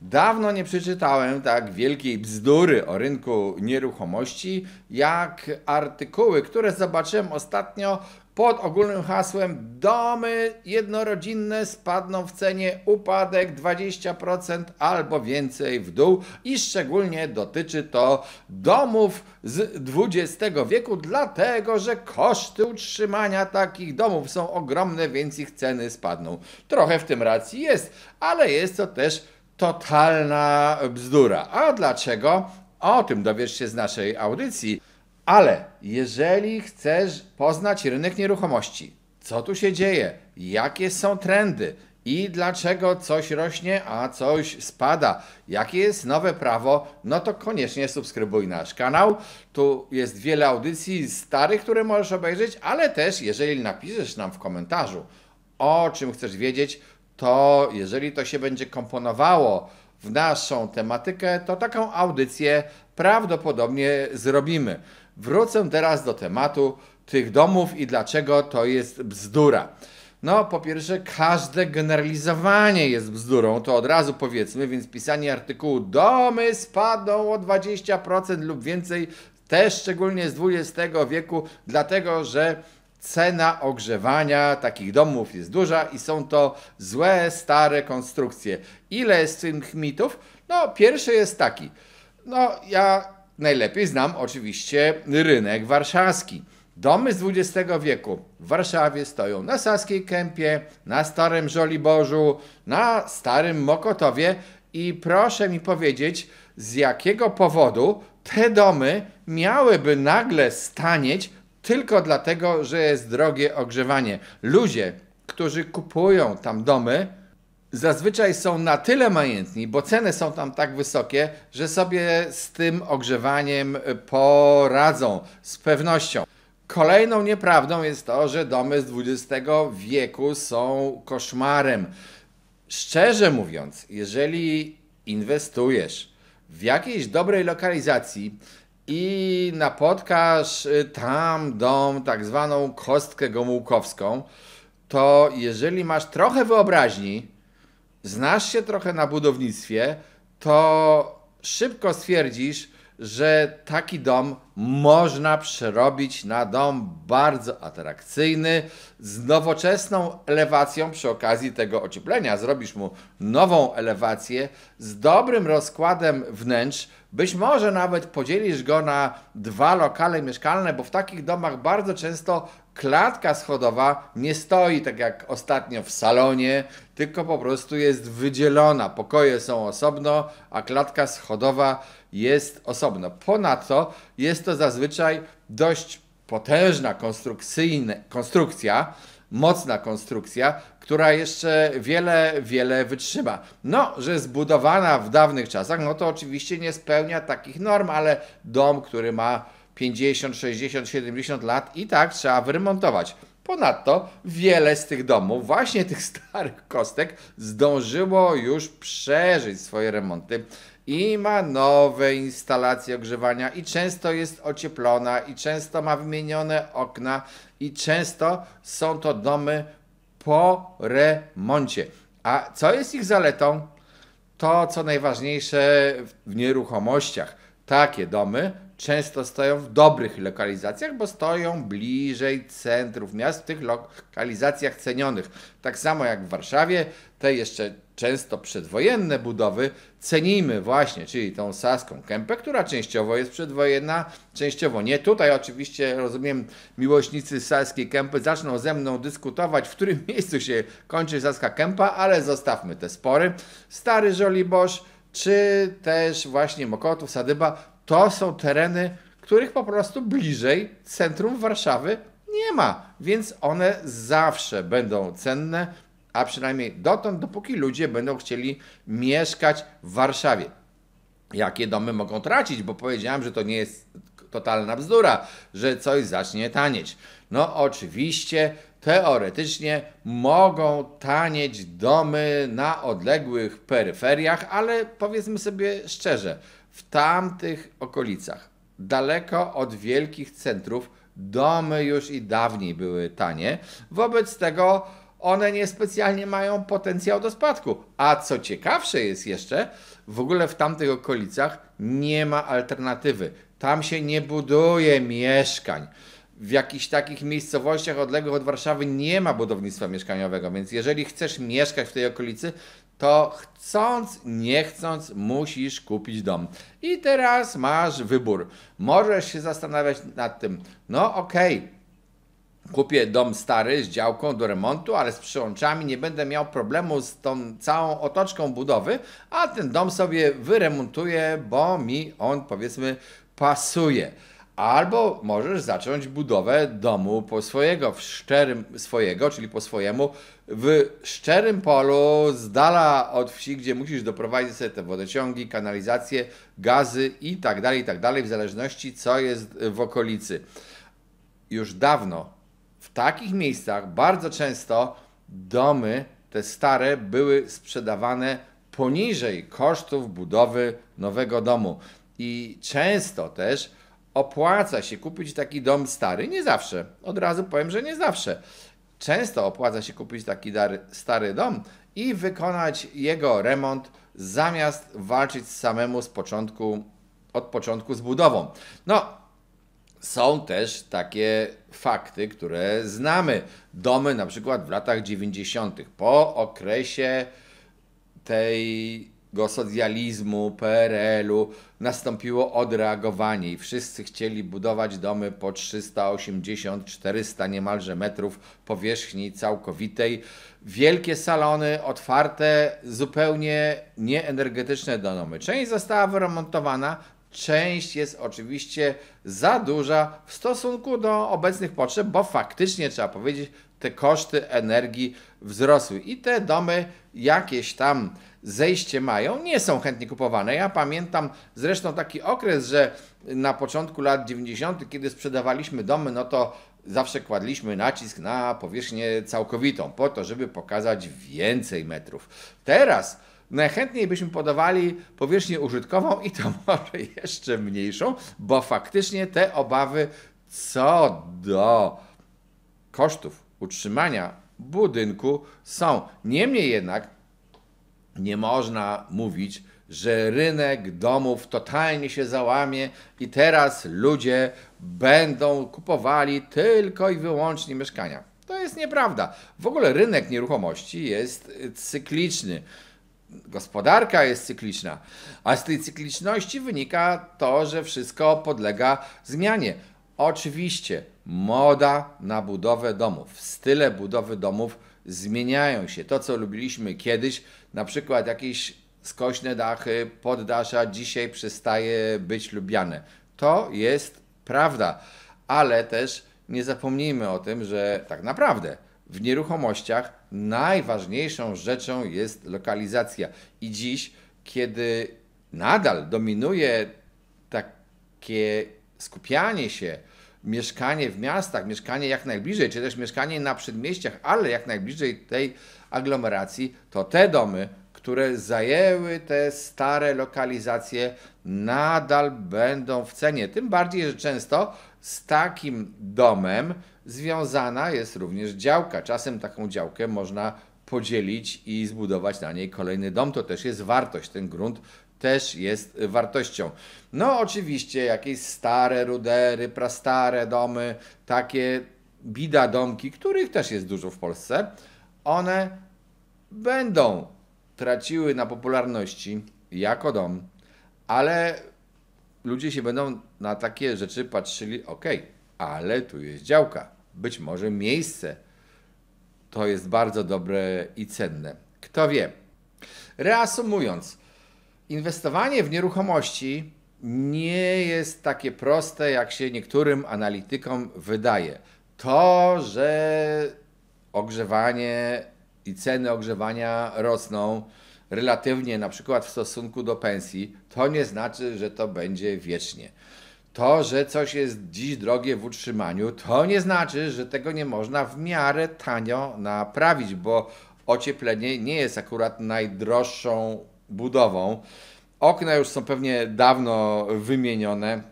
Dawno nie przeczytałem tak wielkiej bzdury o rynku nieruchomości, jak artykuły, które zobaczyłem ostatnio pod ogólnym hasłem domy jednorodzinne spadną w cenie, upadek 20% albo więcej w dół i szczególnie dotyczy to domów z XX wieku, dlatego że koszty utrzymania takich domów są ogromne, więc ich ceny spadną. Trochę w tym racji jest, ale jest to też totalna bzdura. A dlaczego? O tym dowiesz się z naszej audycji. Ale jeżeli chcesz poznać rynek nieruchomości, co tu się dzieje, jakie są trendy i dlaczego coś rośnie, a coś spada, jakie jest nowe prawo, no to koniecznie subskrybuj nasz kanał. Tu jest wiele audycji starych, które możesz obejrzeć, ale też jeżeli napiszesz nam w komentarzu, o czym chcesz wiedzieć, to jeżeli to się będzie komponowało w naszą tematykę, to taką audycję prawdopodobnie zrobimy. Wrócę teraz do tematu tych domów i dlaczego to jest bzdura. No, po pierwsze, każde generalizowanie jest bzdurą, to od razu powiedzmy, więc pisanie artykułu domy spadną o 20% lub więcej, też szczególnie z XX wieku, dlatego że cena ogrzewania takich domów jest duża i są to złe, stare konstrukcje. Ile jest tych mitów? No, pierwszy jest taki. No, ja najlepiej znam oczywiście rynek warszawski. Domy z XX wieku w Warszawie stoją na Saskiej Kępie, na Starym Żoliborzu, na Starym Mokotowie i proszę mi powiedzieć, z jakiego powodu te domy miałyby nagle stanieć tylko dlatego, że jest drogie ogrzewanie. Ludzie, którzy kupują tam domy, zazwyczaj są na tyle majętni, bo ceny są tam tak wysokie, że sobie z tym ogrzewaniem poradzą z pewnością. Kolejną nieprawdą jest to, że domy z XX wieku są koszmarem. Szczerze mówiąc, jeżeli inwestujesz w jakiejś dobrej lokalizacji i napotkasz tam dom, tak zwaną kostkę gomułkowską, to jeżeli masz trochę wyobraźni, znasz się trochę na budownictwie, to szybko stwierdzisz, że taki dom można przerobić na dom bardzo atrakcyjny, z nowoczesną elewacją przy okazji tego ocieplenia. Zrobisz mu nową elewację z dobrym rozkładem wnętrz, być może nawet podzielisz go na dwa lokale mieszkalne, bo w takich domach bardzo często klatka schodowa nie stoi tak jak ostatnio w salonie, tylko po prostu jest wydzielona. Pokoje są osobno, a klatka schodowa jest osobno. Ponadto jest to zazwyczaj dość potężna konstrukcja, mocna konstrukcja, która jeszcze wiele wytrzyma. No, że zbudowana w dawnych czasach, no to oczywiście nie spełnia takich norm, ale dom, który ma 50, 60, 70 lat i tak trzeba wyremontować. Ponadto wiele z tych domów, właśnie tych starych kostek, zdążyło już przeżyć swoje remonty i ma nowe instalacje ogrzewania i często jest ocieplona i często ma wymienione okna i często są to domy po remoncie. A co jest ich zaletą? To, co najważniejsze w nieruchomościach. Takie domy często stoją w dobrych lokalizacjach, bo stoją bliżej centrów miast, w tych lokalizacjach cenionych. Tak samo jak w Warszawie, te jeszcze często przedwojenne budowy cenimy właśnie, czyli tą Saską Kępę, która częściowo jest przedwojenna, częściowo nie. Tutaj oczywiście, rozumiem, miłośnicy Saskiej Kępy zaczną ze mną dyskutować, w którym miejscu się kończy Saska Kępa, ale zostawmy te spory. Stary Żoliborz, czy też właśnie Mokotów, Sadyba, to są tereny, których po prostu bliżej centrum Warszawy nie ma, więc one zawsze będą cenne, a przynajmniej dotąd, dopóki ludzie będą chcieli mieszkać w Warszawie. Jakie domy mogą tracić, bo powiedziałem, że to nie jest totalna bzdura, że coś zacznie tanieć. No oczywiście, teoretycznie mogą tanieć domy na odległych peryferiach, ale powiedzmy sobie szczerze, w tamtych okolicach, daleko od wielkich centrów, domy już i dawniej były tanie. Wobec tego one niespecjalnie mają potencjał do spadku. A co ciekawsze jest jeszcze, w ogóle w tamtych okolicach nie ma alternatywy. Tam się nie buduje mieszkań. W jakichś takich miejscowościach odległych od Warszawy nie ma budownictwa mieszkaniowego, więc jeżeli chcesz mieszkać w tej okolicy, to chcąc, nie chcąc, musisz kupić dom. I teraz masz wybór. Możesz się zastanawiać nad tym, no okej, kupię dom stary z działką do remontu, ale z przyłączami nie będę miał problemu z tą całą otoczką budowy, a ten dom sobie wyremontuję, bo mi on, powiedzmy, pasuje. Albo możesz zacząć budowę domu po swojego, czyli po swojemu, w szczerym polu, z dala od wsi, gdzie musisz doprowadzić sobie te wodociągi, kanalizację, gazy i tak dalej, w zależności co jest w okolicy. Już dawno w takich miejscach bardzo często domy, te stare, były sprzedawane poniżej kosztów budowy nowego domu. I często też opłaca się kupić taki dom stary. Nie zawsze. Od razu powiem, że nie zawsze. Często opłaca się kupić taki stary dom i wykonać jego remont, zamiast walczyć samemu od początku z budową. No, są też takie fakty, które znamy. Domy na przykład w latach 90. po okresie tego socjalizmu, PRL-u nastąpiło odreagowanie i wszyscy chcieli budować domy po 380, 400 niemalże metrów powierzchni całkowitej. Wielkie salony, otwarte, zupełnie nieenergetyczne domy. Część została wyremontowana, część jest oczywiście za duża w stosunku do obecnych potrzeb, bo faktycznie trzeba powiedzieć, te koszty energii wzrosły i te domy jakieś tam zejście mają, nie są chętnie kupowane. Ja pamiętam zresztą taki okres, że na początku lat 90., kiedy sprzedawaliśmy domy, no to zawsze kładliśmy nacisk na powierzchnię całkowitą, po to, żeby pokazać więcej metrów. Teraz najchętniej byśmy podawali powierzchnię użytkową i to może jeszcze mniejszą, bo faktycznie te obawy co do kosztów utrzymania budynku są. Niemniej jednak nie można mówić, że rynek domów totalnie się załamie i teraz ludzie będą kupowali tylko i wyłącznie mieszkania. To jest nieprawda. W ogóle rynek nieruchomości jest cykliczny. Gospodarka jest cykliczna, a z tej cykliczności wynika to, że wszystko podlega zmianie. Oczywiście moda na budowę domów, style budowy domów zmieniają się. To, co lubiliśmy kiedyś, na przykład jakieś skośne dachy, poddasza, dzisiaj przestaje być lubiane. To jest prawda, ale też nie zapomnijmy o tym, że tak naprawdę w nieruchomościach najważniejszą rzeczą jest lokalizacja. I dziś, kiedy nadal dominuje takie skupianie się, mieszkanie w miastach, mieszkanie jak najbliżej, czy też mieszkanie na przedmieściach, ale jak najbliżej tej aglomeracji, to te domy, które zajęły te stare lokalizacje, nadal będą w cenie. Tym bardziej, że często z takim domem związana jest również działka. Czasem taką działkę można podzielić i zbudować na niej kolejny dom. To też jest wartość. Ten grunt też jest wartością. No oczywiście jakieś stare rudery, prastare domy, takie bidadomki, których też jest dużo w Polsce, one będą traciły na popularności jako dom, ale ludzie się będą na takie rzeczy patrzyli, ale tu jest działka, być może miejsce, to jest bardzo dobre i cenne. Kto wie? Reasumując, inwestowanie w nieruchomości nie jest takie proste, jak się niektórym analitykom wydaje. To, że ogrzewanie i ceny ogrzewania rosną relatywnie, na przykład w stosunku do pensji, to nie znaczy, że to będzie wiecznie. To, że coś jest dziś drogie w utrzymaniu, to nie znaczy, że tego nie można w miarę tanio naprawić, bo ocieplenie nie jest akurat najdroższą budową. Okna już są pewnie dawno wymienione.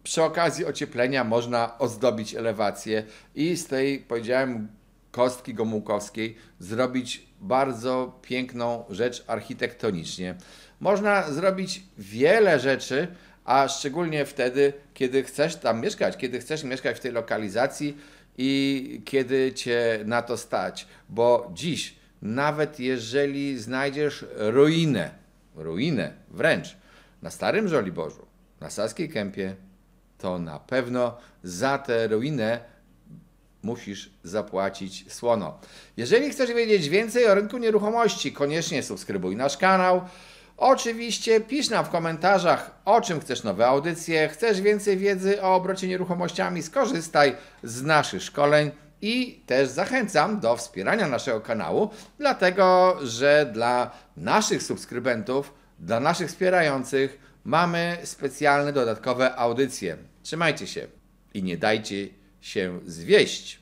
Przy okazji ocieplenia można ozdobić elewację i z tej, powiedziałem, kostki Gomułkowskiej zrobić bardzo piękną rzecz architektonicznie. Można zrobić wiele rzeczy, a szczególnie wtedy, kiedy chcesz tam mieszkać, kiedy chcesz mieszkać w tej lokalizacji i kiedy cię na to stać. Bo dziś, nawet jeżeli znajdziesz ruinę wręcz na Starym Żoliborzu, na Saskiej Kępie, to na pewno za tę ruinę musisz zapłacić słono. Jeżeli chcesz wiedzieć więcej o rynku nieruchomości, koniecznie subskrybuj nasz kanał. Oczywiście pisz nam w komentarzach, o czym chcesz nowe audycje, chcesz więcej wiedzy o obrocie nieruchomościami, skorzystaj z naszych szkoleń i też zachęcam do wspierania naszego kanału, dlatego że dla naszych subskrybentów, dla naszych wspierających mamy specjalne dodatkowe audycje. Trzymajcie się i nie dajcie się zwieść.